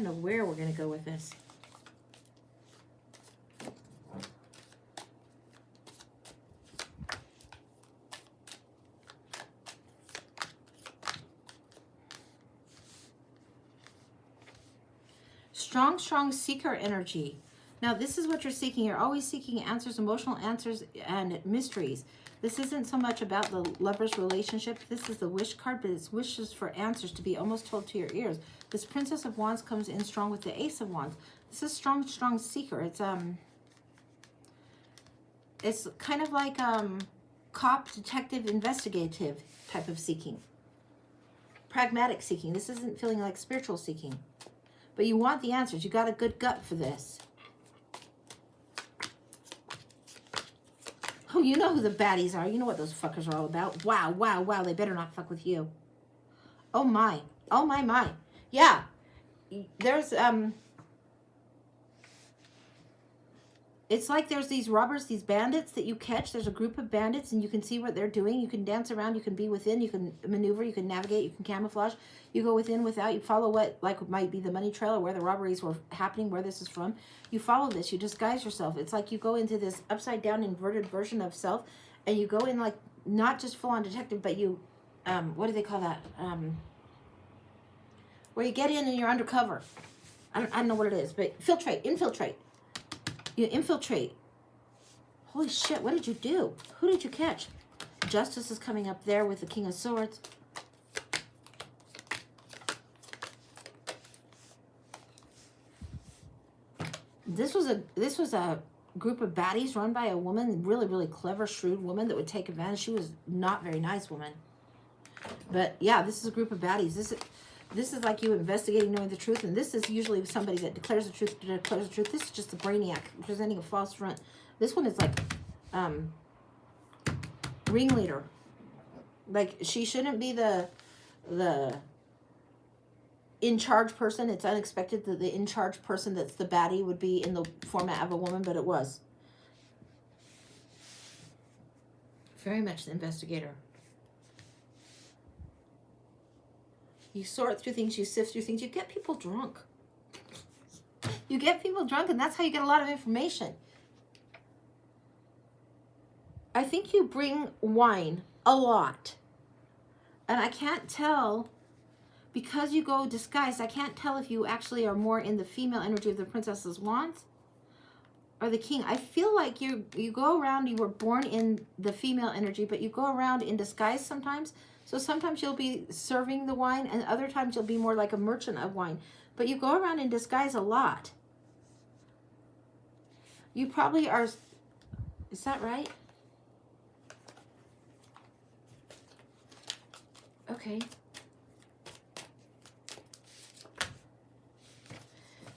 don't know where we're going to go with this. Strong, strong seeker energy. Now, this is what you're seeking. You're always seeking answers, emotional answers, and mysteries. This isn't so much about the lover's relationship. This is the wish card, but it's wishes for answers to be almost told to your ears. This Princess of Wands comes in strong with the Ace of Wands. This is strong, strong seeker. It's kind of like cop, detective, investigative type of seeking. Pragmatic seeking. This isn't feeling like spiritual seeking. But you want the answers. You got a good gut for this. Oh, you know who the baddies are. You know what those fuckers are all about. Wow, wow, wow. They better not fuck with you. Oh, my. Oh, my, my. Yeah. There's, it's like there's these robbers, these bandits that you catch. There's a group of bandits and you can see what they're doing. You can dance around. You can be within. You can maneuver. You can navigate. You can camouflage. You go within, without. You follow what like might be the money trail or where the robberies were happening, where this is from. You follow this. You disguise yourself. It's like you go into this upside down inverted version of self and you go in like not just full on detective, but you, what do they call that? Where you get in and you're undercover. I don't know what it is, but infiltrate. You infiltrate. Holy shit, what did you do? Who did you catch? Justice is coming up there with the King of Swords. This was a group of baddies run by a woman, really, really clever, shrewd woman that would take advantage. She was not very nice woman. But yeah, this is a group of baddies. This is like you investigating, knowing the truth, and this is usually somebody that declares the truth. This is just a brainiac presenting a false front. This one is like ringleader. Like she shouldn't be the in charge person. It's unexpected that the in charge person that's the baddie would be in the format of a woman, but it was very much the investigator. You sort through things, you sift through things, you get people drunk. You get people drunk, and that's how you get a lot of information. I think you bring wine a lot. And I can't tell, because you go disguised, I can't tell if you actually are more in the female energy of the Princess's Wands or the King. I feel like you go around, you were born in the female energy, but you go around in disguise sometimes. So sometimes you'll be serving the wine, and other times you'll be more like a merchant of wine. But you go around in disguise a lot. You probably are... Is that right? Okay.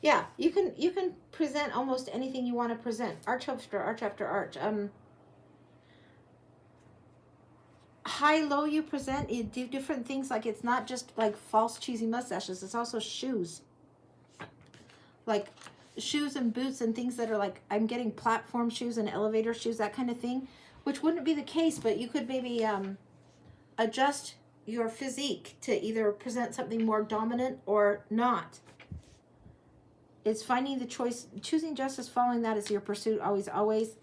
Yeah, you can present almost anything you want to present. Arch after arch after arch. High-low you present, you do different things. Like it's not just like false cheesy mustaches, it's also shoes. Like shoes and boots and things that are like, I'm getting platform shoes and elevator shoes, that kind of thing, which wouldn't be the case, but you could maybe adjust your physique to either present something more dominant or not. It's finding the choice, choosing justice, following that is your pursuit, always, always.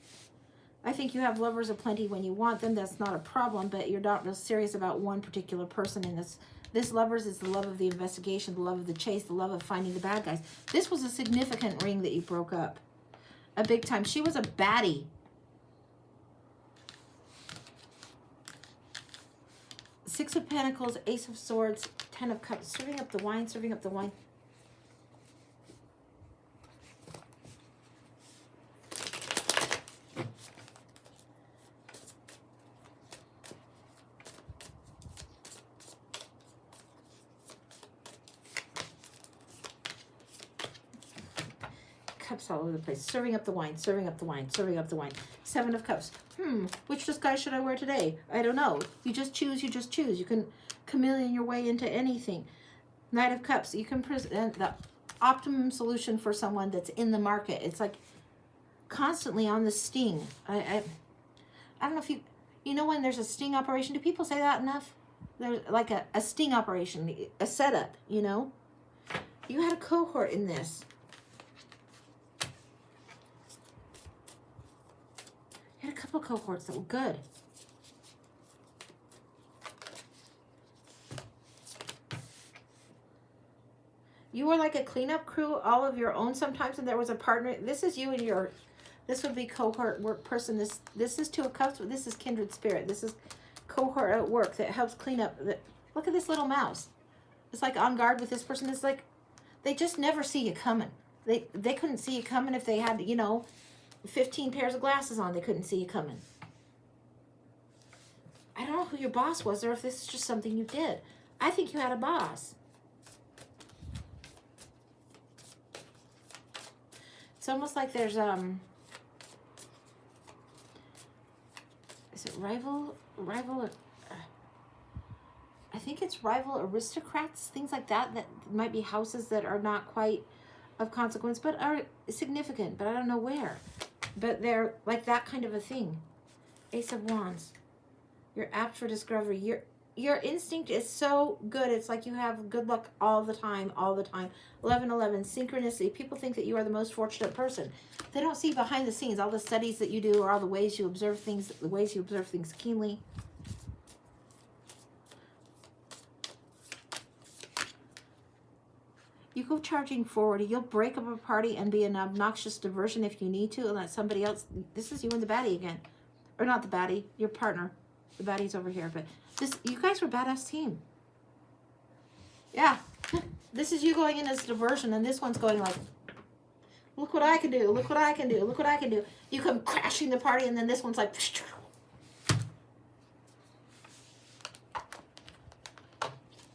I think you have lovers aplenty when you want them. That's not a problem, but you're not real serious about one particular person in this. This lovers is the love of the investigation, the love of the chase, the love of finding the bad guys. This was a significant ring that you broke up. A big time. She was a baddie. Six of Pentacles, Ace of Swords, Ten of Cups. Serving up the wine, serving up the wine. Cups all over the place. Serving up the wine, serving up the wine, serving up the wine. Seven of Cups. Which disguise should I wear today? I don't know. You just choose, you just choose. You can chameleon your way into anything. Knight of Cups. You can present the optimum solution for someone that's in the market. It's like constantly on the sting. I don't know if you know when there's a sting operation. Do people say that enough? There's like a sting operation, a setup, you know? You had a cohort in this. You had a couple cohorts that were good. You were like a cleanup crew, all of your own sometimes, and there was a partner. This is you and your, this would be cohort work person. This is Two of Cups, but this is kindred spirit. This is cohort at work that helps clean up. Look at this little mouse. It's like on guard with this person. It's like, they just never see you coming. They couldn't see you coming if they had, 15 pairs of glasses on. They couldn't see you coming. I don't know who your boss was or if this is just something you did. I think you had a boss. It's almost like there's, is it rival, I think it's rival aristocrats, things like that, that might be houses that are not quite of consequence, but are significant, but I don't know where. But they're like that kind of a thing. Ace of Wands. You're apt for discovery. Your instinct is so good. It's like you have good luck all the time, all the time. 1111, synchronicity. People think that you are the most fortunate person. They don't see behind the scenes, all the studies that you do, or all the ways you observe things, the ways you observe things keenly. You go charging forward. You'll break up a party and be an obnoxious diversion if you need to, and let somebody else. This is you and the baddie again. Or not the baddie, your partner. The baddie's over here, but you guys were a badass team. Yeah. This is you going in as a diversion, and this one's going like, look what I can do, look what I can do, look what I can do. You come crashing the party, and then this one's like,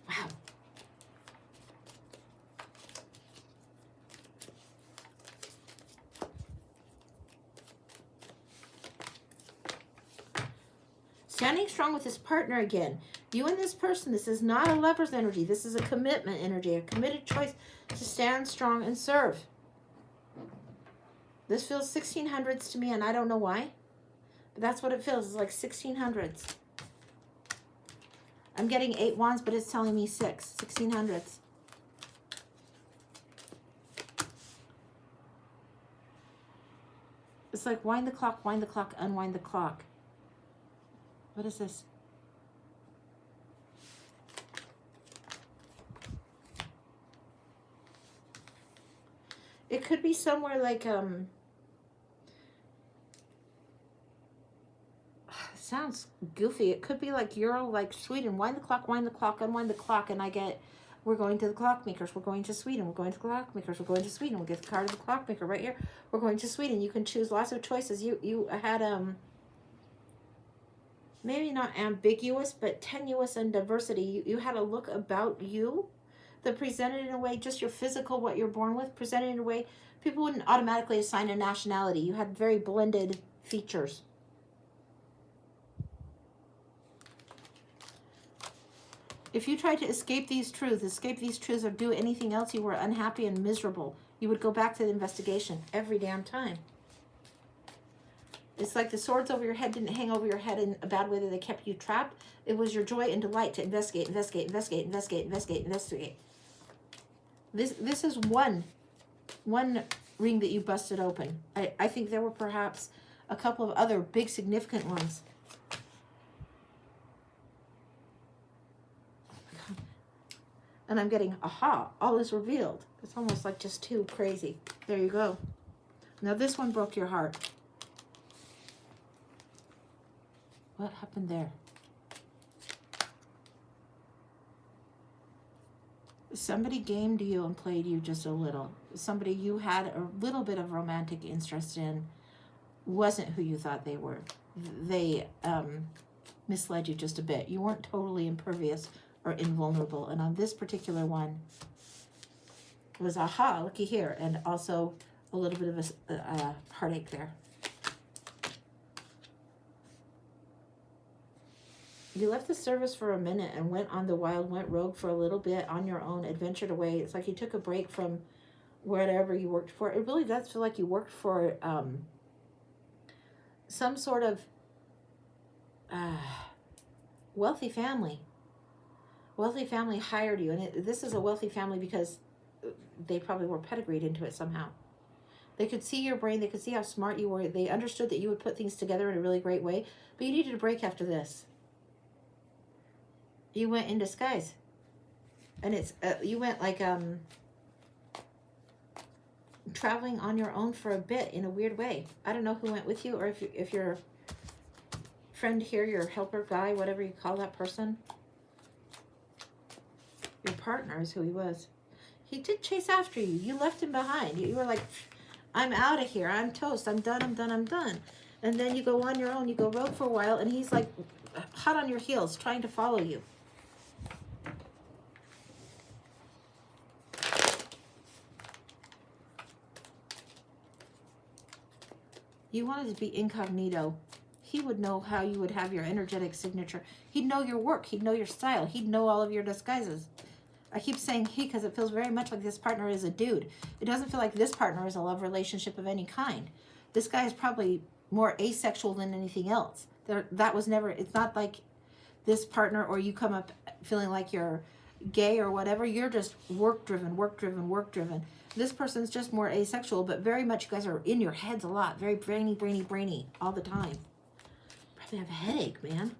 wow. Standing strong with his partner again. You and this person, this is not a lover's energy. This is a commitment energy, a committed choice to stand strong and serve. This feels 1600s to me, and I don't know why. But that's what it feels. It's like 1600s. I'm getting 8 wands, but it's telling me 1600s. It's like wind the clock, unwind the clock. What is this? It could be somewhere like, sounds goofy. It could be like Euro, like Sweden. Wind the clock, unwind the clock. And I get, we're going to the clockmakers. We're going to Sweden. We're going to the clockmakers. We're going to Sweden. We'll get the card of the clockmaker right here. We're going to Sweden. You can choose lots of choices. You had, maybe not ambiguous, but tenuous and diversity. You had a look about you that presented in a way, just your physical, what you're born with, presented in a way, people wouldn't automatically assign a nationality. You had very blended features. If you tried to escape these truths or do anything else, you were unhappy and miserable. You would go back to the investigation every damn time. It's like the swords over your head didn't hang over your head in a bad way that they kept you trapped. It was your joy and delight to investigate. This is one ring that you busted open. I think there were perhaps a couple of other big significant ones. And I'm getting, aha, all is revealed. It's almost like just too crazy. There you go. Now this one broke your heart. What happened there? Somebody gamed you and played you just a little. Somebody you had a little bit of romantic interest in wasn't who you thought they were. They misled you just a bit. You weren't totally impervious or invulnerable. And on this particular one, it was aha, looky here, and also a little bit of a heartache there. You left the service for a minute and went on the wild, went rogue for a little bit on your own, adventured away. It's like you took a break from whatever you worked for. It really does feel like you worked for some sort of wealthy family. Wealthy family hired you, and this is a wealthy family because they probably were pedigreed into it somehow. They could see your brain. They could see how smart you were. They understood that you would put things together in a really great way. But you needed a break after this. You went in disguise. And it's you went like traveling on your own for a bit in a weird way. I don't know who went with you, or if your friend here, your helper guy, whatever you call that person, your partner is who he was. He did chase after you. You left him behind. You were like, I'm out of here. I'm toast. I'm done. I'm done. I'm done. And then you go on your own. You go rogue for a while, and he's like hot on your heels, trying to follow you. You wanted to be incognito. He would know how you would have your energetic signature. He'd know your work. He'd know your style. He'd know all of your disguises. I keep saying he because it feels very much like this partner is a dude. It doesn't feel like this partner is a love relationship of any kind. This guy is probably more asexual than anything else. That was never, it's not like this partner or you come up feeling like you're gay or whatever. You're just work driven, work driven, work driven. This person's just more asexual, but very much you guys are in your heads a lot. Very brainy, brainy, brainy all the time. Probably have a headache, man.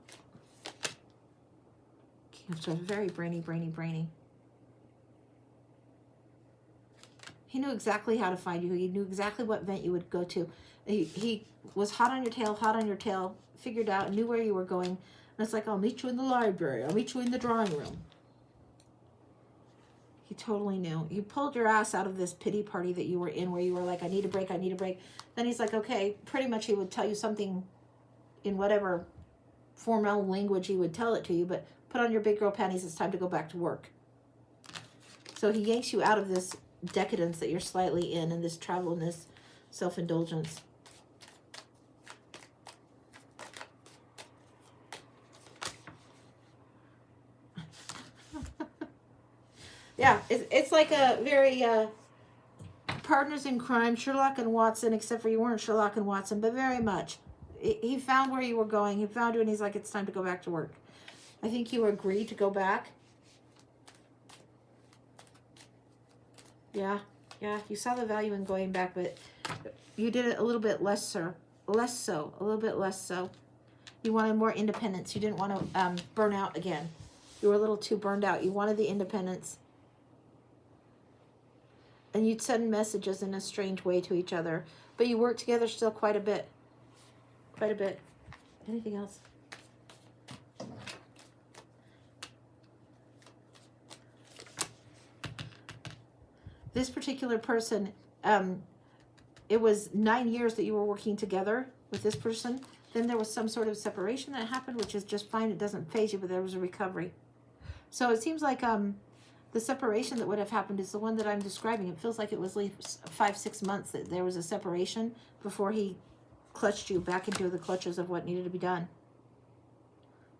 So very brainy, brainy, brainy. He knew exactly how to find you. He knew exactly what event you would go to. He was hot on your tail, figured out, knew where you were going. And it's like, I'll meet you in the library. I'll meet you in the drawing room. He totally knew. He pulled your ass out of this pity party that you were in where you were like, I need a break, I need a break. Then he's like, okay, pretty much he would tell you something in whatever formal language he would tell it to you, but put on your big girl panties, it's time to go back to work. So he yanks you out of this decadence that you're slightly in and this travel and this self-indulgence. Yeah, it's like a very partners in crime, Sherlock and Watson, except for you weren't Sherlock and Watson, but very much. He found where you were going. He found you and he's like, it's time to go back to work. I think you agreed to go back. Yeah, you saw the value in going back, but you did it a little bit less so, a little bit less so. You wanted more independence. You didn't want to burn out again. You were a little too burned out. You wanted the independence. And you'd send messages in a strange way to each other, but you worked together still quite a bit. Quite a bit. Anything else? This particular person, it was 9 years that you were working together with this person. Then there was some sort of separation that happened, which is just fine. It doesn't phase you, but there was a recovery. So it seems like the separation that would have happened is the one that I'm describing. It feels like it was like 5-6 months that there was a separation before he clutched you back into the clutches of what needed to be done.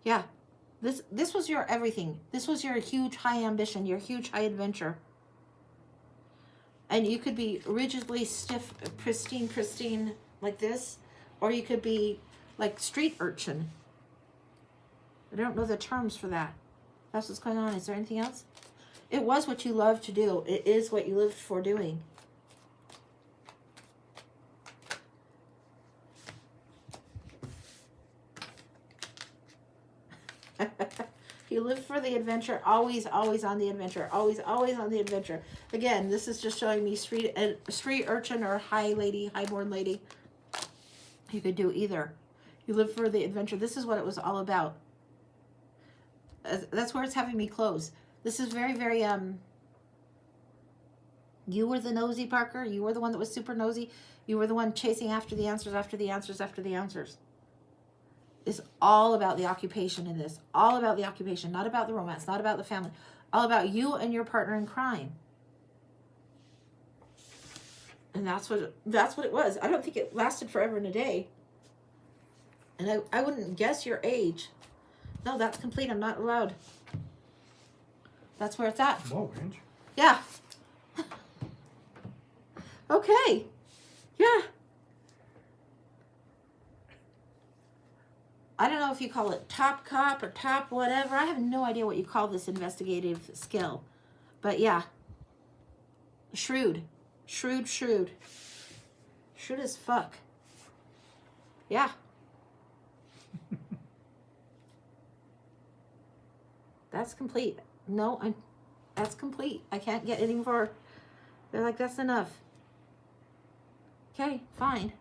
Yeah, this was your everything. This was your huge high ambition, your huge high adventure. And you could be rigidly stiff, pristine like this, or you could be like street urchin. I don't know the terms for that. That's what's going on. Is there anything else? It was what you loved to do. It is what you lived for doing. You live for the adventure, always on the adventure, always on the adventure. Again, this is just showing me street urchin or highborn lady. You could do either. You live for the adventure. This is what it was all about. That's where it's having me close. This is very, very, you were the nosy Parker. You were the one that was super nosy. You were the one chasing after the answers, after the answers, after the answers. It's all about the occupation in this. All about the occupation, not about the romance, not about the family. All about you and your partner in crime. And that's what it was. I don't think it lasted forever and a day. And I wouldn't guess your age. No, that's complete. I'm not allowed. That's where it's at. Whoa, Range. Yeah. Okay. Yeah. I don't know if you call it top cop or top whatever. I have no idea what you call this investigative skill. But yeah. Shrewd. Shrewd, shrewd. Shrewd as fuck. Yeah. That's complete. No, that's complete. I can't get any more. They're like, that's enough. Okay, fine.